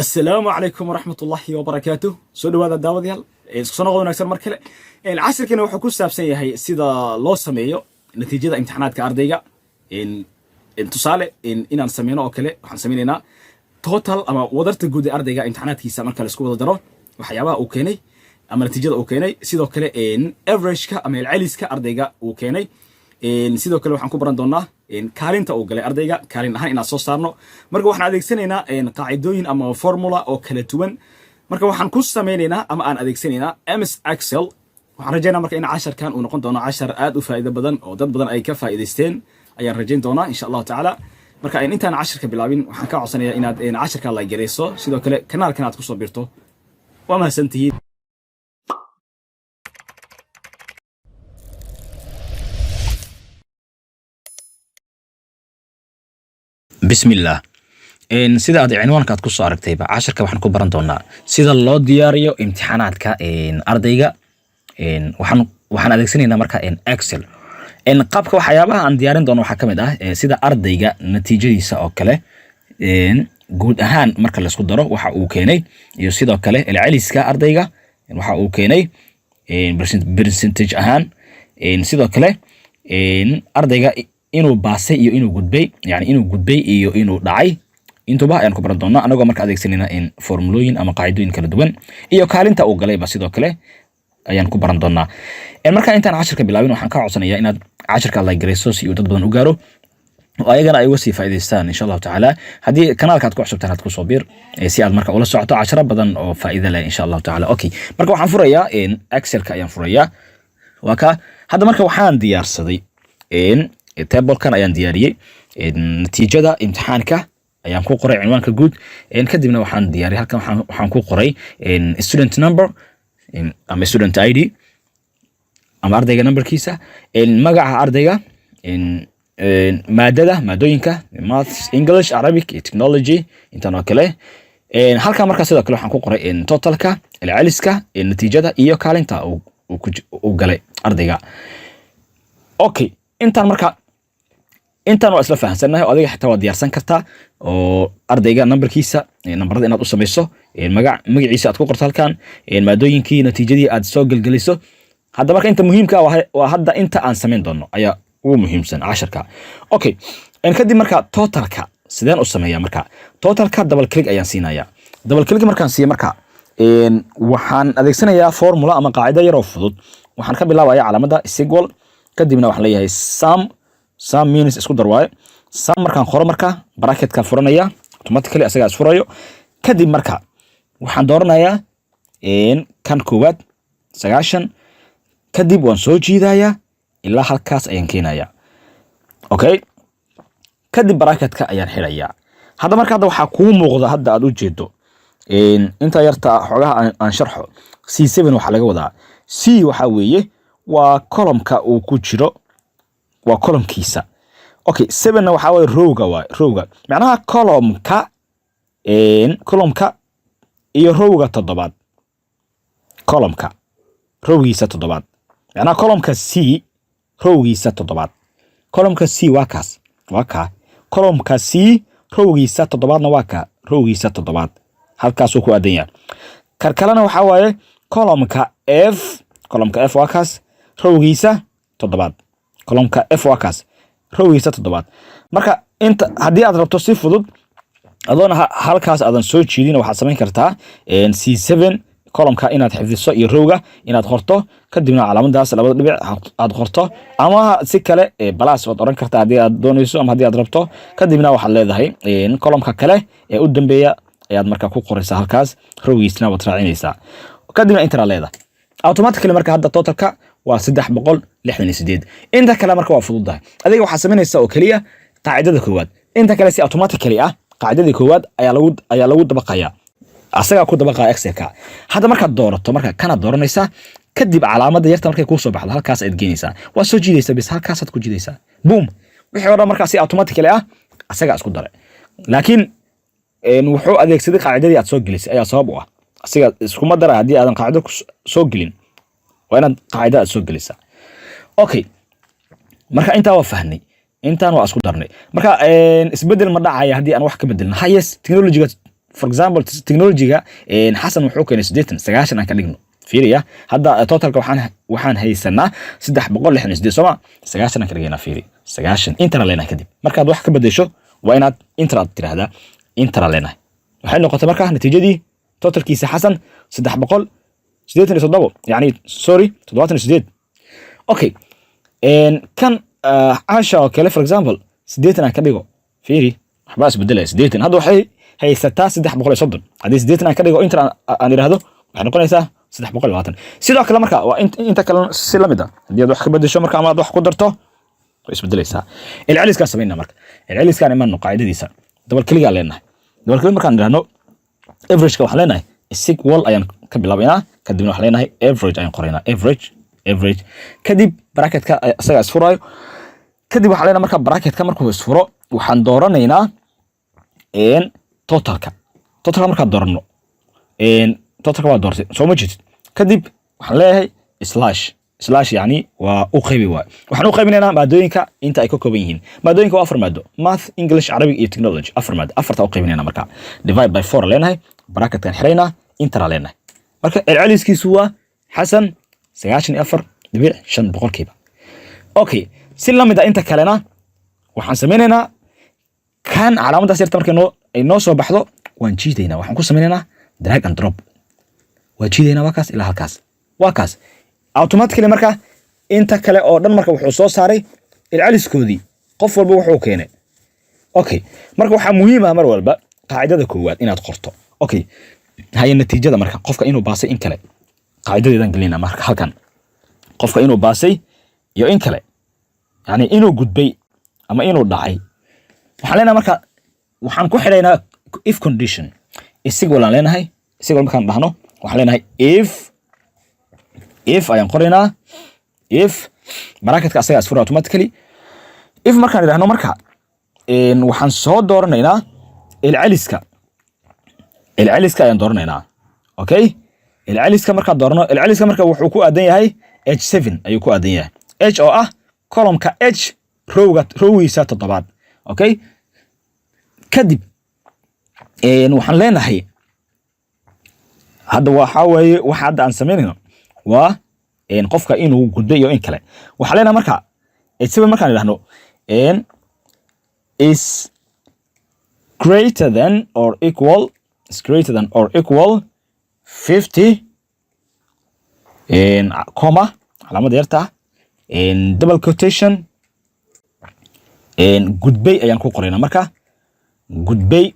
السلام عليكم ورحمة الله وبركاته. سو دhowaada daawadayaal isku soo noqon wanaagsan mar kale. Casharkana wuxuu ku saabsan yahay sida loo sameeyo natiijada imtixaanaadka ardayga. Tusaale inaan sameeyno oo kale waxaan sameynaynaa total ama wadarta guud ee ardayga imtixaanaadkiisa marka la isku wada daro waxyaabaha uu keenay ama natiijada uu keenay, sidoo kale average-ka ama celceliska ardayga uu keenay. sidoo kale waxaan ku baran doonaa kaalinta uu galay ardayga kaalin ahaan inaan soo saarno. marka waxaan adeegsanaynaa qaacidooyin ama formula oo kala duwan. marka waxaan ku sameynaynaa ama aan adeegsanaynaa MS Excel. waxaan rajaynaa marka in casharkan uu noqon doono cashar aad u faa'iido badan oo dad badan ay ka faa'iideysteen ayaan rajayn doonaa insha Allah taala. marka intaan casharka bilaabin waxaan ka codsanayaa inaad casharka la gareyso, sidoo kale kanaalkan aad ku soo birto. waa mahadsantihiin. بسم الله. sida aad cinwaanka aad ku soo aragtayba casharka waxaan ku baran doonaa sida loo diyaariyo imtixaanaadka ardayga. waxaan adeegsanaynaa marka Excel. qaabka waxyaabaha aan diyaarin doono waxaa kamid ah sida ardayga natiijadiisa oo kale guud ahaan marka la isku daro waxa uu keenay iyo sidoo kale celceliska ardayga waxa uu keenay percentage ahaan, sidoo kale ardayga inuu baasay iyo inuu gudbay, yani inuu gudbay iyo inuu dhacay, intuba ayaan ku baran doonaa anagoo marka adeegsanayna formulooyin ama qaacidooyin kala duwan iyo kaalinta uu galayba sidoo kale ayaan ku baran doonaa. marka intaan casharka bilaabin waxaan ka codsanayaa inaad casharka like gareyso si uu dad badan u gaaro oo ayagana ay uga sii faa'iideystaan insha Allah taala. haddii kanaalka aad ku cusubtaan aad ku soo bir si aad marka ula socoto casharo badan oo faa'iido leh insha Allah taala. okay, marka waxaan furayaa Excelka ayaan furayaa. waa ka hadda marka waxaan diyaarsaday tablekan ayaan diyaariyey natiijada imtixaanka ayaan ku qoray cinwaanka guud. kadibna waxaan diyaariyay halkan waxaan ku qoray student number ama student ID ama ardayga numberkiisa, magaca ardayga, maadooyinka maths, English, Arabic, technology intaan oo kale. halkan marka sidoo kale waxaan ku qoray totalka, celceliska, natiijada iyo kaalinta uu galay ardayga. okay, intaan waa isla fahansanahay oo adiga xitaa waa diyaarsan kartaa oo ardayga numberkiisa numberada inaad u samayso, magaciisa aad ku qorto halkan, maadooyinkii natiijadii aad soo gelgeliso. hadda marka inta muhiimka waa hadda inta aan samayn doono ayaa ugu muhiimsan casharka. okay, kadib marka totalka sideen u sameeyaa? marka totalka double click ayaan siinayaa. double click markaan siiyo marka waxaan adeegsanayaa formula ama qaacida yar oo fudud. waxaan ka bilaabayaa calaamada equal, kadibna waxaan leeyahay sum means isku dar waaye. sum markaan qoro marka bracketka furanaya automatically asaga is furayo. kadib marka waxaan dooranayaa kan koowaad 90, kadib waan soo jiidayaa ilaa halkaas ayaan keenayaa. okay, kadib bracketka ayaan xirayaa. hadda waxaa kuu muuqda hadda aad u jeedo inta yarta xogaha aan sharxo. C7 waxa laga wadaa, C waxa weeye waa column-ka uu ku jiro, waa column-kiisa. okay, 7 na waxa weeye rowga, macnaha column-ka iyo rowga toddobaad, column-ka rowgiisa toddobaad, macnaha column-ka C rowgiisa toddobaad. column-ka C waa kaas, waa ka column-ka C rowgiisa toddobaadna waa ka rowgiisa toddobaad, halkaas uu ku aadan yahay. kalena waxa waaye column-ka F waa kaas rowgiisa toddobaad, column-ka F waa kaas rowgiisa toddobaad. marka inta haddii aad rabto si fudud adoona halkaas aadan soo jiidin waxaad samayn kartaa C7 column-ka inaad xifdiso iyo rowga inaad qorto, kadibna calaamadaas labada dhibic aad qorto, ama si kale plus waad oran kartaa haddii aad doonayso ama haddii aad rabto. kadibna waxaad leedahay column-ka kale ee u dambeeya ayaad marka ku qoraysaa halkaas rowgiisna waad raacinaysaa, kadibna enter leedahay. automatically marka hadda totalka waa 368. inta kale marka waa fududahay. adiga waxaad samaynaysaa oo kaliya qaacidada koowaad. inta kale si automatically ah qaacidada koowaad ayaa lagu dabaqayaa, asaga ku dabaqaa Excelka. hadda markaad doorato marka kana dooranaysaa, kadib calaamada yarta markay ku soo baxdo halkaas aad geynaysaa, waa soo jiidaysaa bis halkaas aad ku jiidaysaa, boom, wixii hore marka si automatically ah asaga isku daray. laakiin wuxuu adeegsaday qaacidadii aad soo gelisay ayaa sabab u ah. asiga iskuma dara haddii aadan qaacido soo gelin, waa inaad qaacida aad soo gelisaa. okay, marka intaa waa fahnay. intaan waa isku darnay marka isbedel ma dhacaya hadii aan wax ka bedelno. hayes technology for example technology-ga xasan wuxuu keenay 80 aan ka dhigno fiiriya hadda totalka waxaan haysanaa 368 soma 90 aan ka dhigaynaa fiiri 90 intana leenahay kadib markaad wax ka bedesho waa inaad intra tiraahdaa intana leenahay waxay noqotay markaa natiijadii totalkiisa xasan 387 yani sorry 78 okay kan caasha oo kale for example 80 aan ka dhigo fiiri waxba isbedelay 80 hadda waxay haysataa 330 hadii 80 aan ka dhigo intra aan iraahdo waxay noqonaysaa 320 sidoo kale marka waa inta kale si lamid ah hadii aad wax ka bedesho marka ama aad wax ku darto way isbedelaysaa ilceliska sameeyna marka ilceliska iman qaadadiisa double click aan leenahay double click markaan dhahno average ka wax leenahay equal ayaan ka bilaabaynaa kadibna wax leenahay average ayaan qoraynaa average kadib bracketka asaga isfurayo kadib wax leenahay marka bracketka markuu isfuro waxaan dooranaynaa totalka marka doorano totalka waa doortay soo ma jirtid kadib waxaan leeyahay slash yani waa u qaybi waay waxaan u qaybinaynaa maadooyinka inta ay ka kooban yihiin maadooyinka waa 4 maado math english arabic iyo technology 4 maado afarta u qaybinaynaa marka divide by 4 leenahay bracketkan xiraynaa intara leenahay marka celceliskiisu waa xasan 94.5 boqolkiiba okay si lamid ah inta kalena waxaan sameynaynaa kan calaamadaas yarta markay noo soo baxdo waan jiidaynaa waxaan ku sameynaynaa drag and drop waa jiidaynaa waa kaas ilaa halkaas waa kaas automatically marka inta kale oo dhan marka wuxuu soo saaray ilceliskoodii qof walba wuxuu keenay okay marka waxa muhiim ah mar walba qaacidada koowaad inaad qorto okay hay natiijada marka qofka inuu baasay in kale qaacidadeedan galina marka halkan qofka inuu baasay iyo in kale yani inuu gudbay ama inuu dhacay waxaan leenahay marka waxaan ku xidhaynaa if condition isigool aan leenahay isigool markaan dhahno waxaan leenahay if ayaan qoraynaa if bracketka asaga isfura automatically if markaan idhaahno marka waxaan soo dooranaynaa ilceliska ayaan dooranaynaa okay ilceliska markaan doorano ilceliska marka wuxuu ku aadan yahay h7 ayuu ku aadan yahay h oo ah columnka h rowgiisa 7 okay kadib waxaan leenahay hadda waxa weeye waxa hadda aan sameynayno waa qofka inuu gudbay iyo in kale waxa leenahay marka h7 markaan idhaahno is greater than or equal 50 comma calaamada yarta double quotation gudbay ayaan ku qoraynaa marka gudbay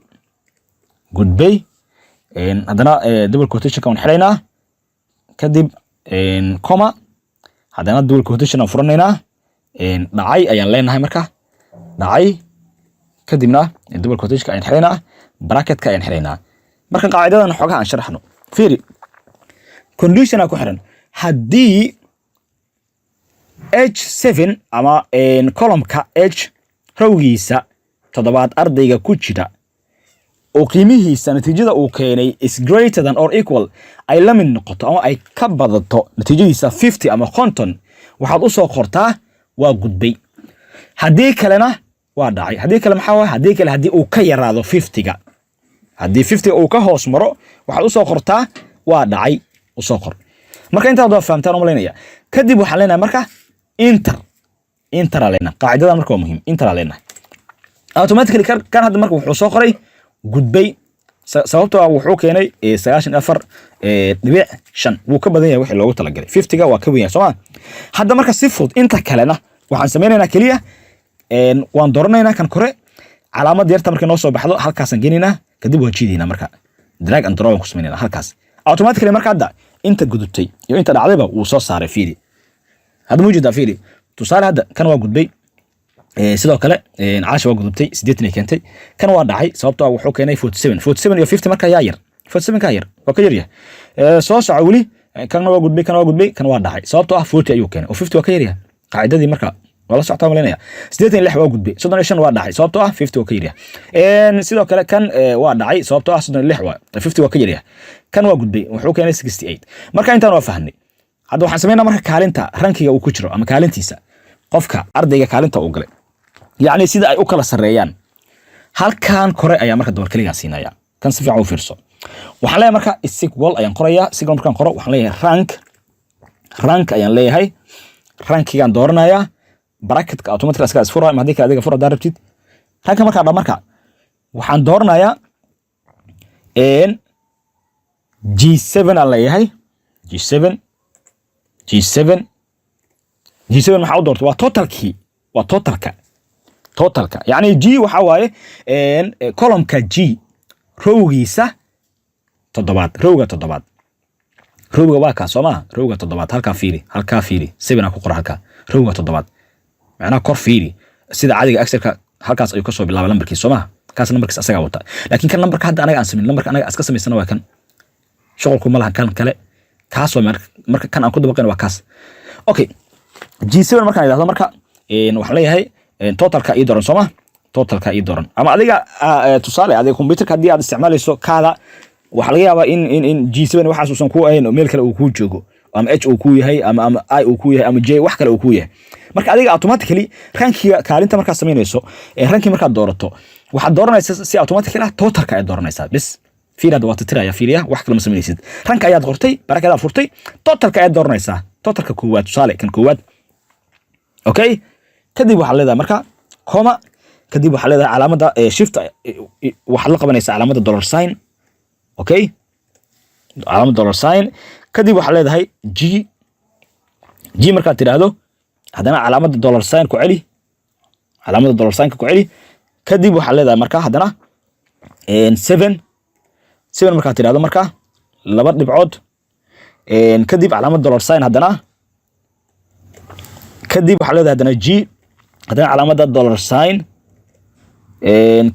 haddana double quotation kan xiraynaa kadib comma haddana double quotation aan furanaynaa dhacay ayaan leenahay marka dhacay kadibna double quotation ayaan xiraynaa bracketka ayaan xiraynaa marka qaacidadan xogaha aan sharaxno fiiri condition ku xiran haddii h7 ama columnka h rowgiisa 7 ardayga ku jira oo qiimihiisa natiijada uu keenay is greater than or equal ay la mid noqoto ama ay ka badato natiijadiisa 50 ama 50 waxaad u soo qortaa waa gudbay haddii kalena waa dhacay haddii kale maxaa waa haddii kale haddii uu ka yaraado 50ga haddii 50 uu ka hoos maro waxaad u soo qortaa waa dhacay u soo qor marka inta aad fahamtaan oo leeyahay kadib waxaan leenahay marka inter leenahay qaacidada marka waa muhiim inter leenahay automatically kan hadda marka wuxuu soo qoray gudbay sababtoo ah wuxuu keenay 94.5 wuu ka badan yahay wixii loogu talagalay 50ga waa ka weyn yahay Soomaa hadda marka si fudud inta kalena waxaan sameynaynaa kaliya waan dooranaynaa kan kore calaamad yarta markay noo soo baxdo halkaas aan geenaynaa kadib waa jiidaynaa marka drag and drop ku sameynaynaa halkaas automatically marka hadda inta gudubtay iyo inta dhacdayba wuu soo saaray fiiri hadda muujida fiiri tusaale hadda kan waa gudbay sidoo kale caasha waa gudubtay 8 ay keentay kan waa dhacay sababtoo ah wuxuu keenay 47 iyo 50 marka yaa yar 47 ka yar waa ka yar yahay soo soco wali kan waa gudbay kan waa dhacay sababtoo ah 40 ayuu keenay oo 50 waa ka yar yahay qaacidadii marka wala socota malinaya 86 waa gudbay 35 waa dhacay sababtoo ah 50 waa ka yar yahay sidoo kale kan waa dhacay sababtoo ah 36 waa 50 waa ka yar yahay kan waa gudbay wuxuu keenay 68 marka intaan waa fahnay hadda waxaan sameeynaa marka kaalinta rankiga uu ku jiro ama kaalintiisa qofka ardayga kaalinta uu galay يعني سيدا أي أكل سريان هل كان كوري أيام مركز دور كليا سينايا kan si fiican u fiirso waxaan leeyahay marka equal ayaan qorayaa equal markaan qoro waxaan leeyahay rank ayaan leeyahay rankigaan dooranayaa bracketka automatically iska isfura ama hadii ka adiga fura darabtid ranka markaa marka waxaan dooranayaa G7 aan leeyahay G7 maxaa u doortay waa totalka yani G waxa waaye columnka G rowgiisa rowga waa ka Soomaa rowga 7 halka fiiri 7 ku qor halka rowga 7 macna kor fiiri sida caadiga Excelka halkaas ayuu ka soo bilaabay lambarkiisa Soomaa kaas lambarkiisa asaga wata laakiin kan lambarka hadda anaga aan sameyn lambarka anaga iska sameysana waa kan shaqalku ma laha kan kale kaas waa marka kan aan ku dabaqeen waa kaas okay G7 markaan idhaahdo marka waxaan leeyahay totalka ii dooran Soomaa totalka ii dooran ama adiga tusaale adiga computerka hadii aad isticmaalayso kaada waxa laga yaabaa in G7 waxa uusan ku ahayn meel kale uu ku joogo ama H uu ku yahay ama I uu ku yahay ama J wax kale uu ku yahay marka adiga automatically rankiga kaalinta marka sameynayso ranki marka doorato waxa dooranaysaa si automatically totalka ay dooranaysaa bis fiirada waa tiraya fiiriya wax kale ma sameynaysid ranka ayaad qortay barakada furtay totalka ay dooranaysaa totalka koowaad tusaale kan koowaad okay kadib waxa leedahay marka comma kadib waxa leedahay calaamada shift waxa la qabanaysaa calaamada dollar sign okay calaamada dollar sign kadib waxa leedahay G marka tiraahdo hadana calaamada dollar sign ku celi calaamada dollar sign ku celi kadib waxa leedahay marka hadana 7 marka tiraahdo marka laba dhibcood kadib calaamada dollar sign hadana kadib waxa leedahay hadana G hadana calaamada dollar sign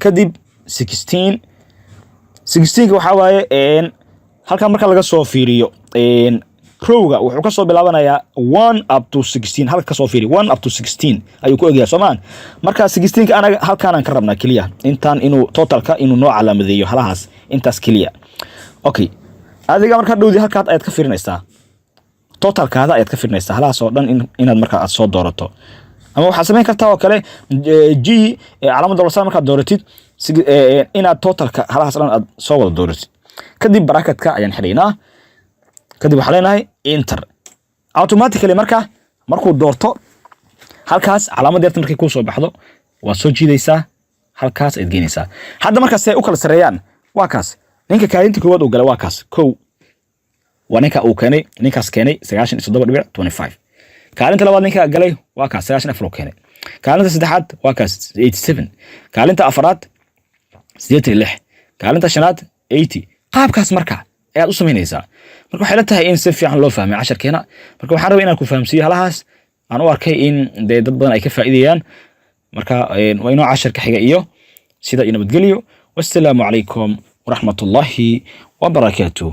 kadib 16 waxa waaye halka marka laga soo fiiriyo rowga wuxuu ka soo bilaabanayaa 1 up to 16 halka ka soo fiiri 1 up to 16 ayuu ku ogyahay Soomaan marka 16 ka anaga halkaan aan ka rabnaa kaliya intaan inuu totalka inuu noo calaamadeeyo halahaas intaas kaliya okay adiga marka dhowdi halkaad ayaad ka fiirinaysaa totalkaada ayaad ka fiirinaysaa halahaas oo dhan inaad marka aad soo doorato ama waxa sameyn kartaa oo kale G calaamada dollar sign marka dooratid inaad totalka halahaas dhan aad soo wada dooratid kadib bracketka ayaan xidhaynaa kadib waxa leenahay enter automatically markuu doorto halkaas calaamad yarta markay ku soo baxdo waa soo jiidaysaa halkaas aad geynaysaa hadda markaas ay u kala sareeyaan waa kaas ninka kaalinta koowaad uu galay waa kaas waa ninka uu keenay ninkaas keenay 97.25 kaalinta labaad ninka galay waa kaas 94 keenay kaalinta saddexaad waa kaas 87 kaalinta afaraad 86 kaalinta shanaad 80 qaabkaas marka ayaad u sameynaysaa marka waxay la tahay in si fiican loo fahmay casharkeena marka waxaan rabaa inaan ku fahamsiiyo halahaas aan u arkay in dad badan ay ka faa'iideeyaan marka waa inoo casharka xiga iyo sida inabadgeliyo wassalaamu calaykum ورحمة الله وبركاته.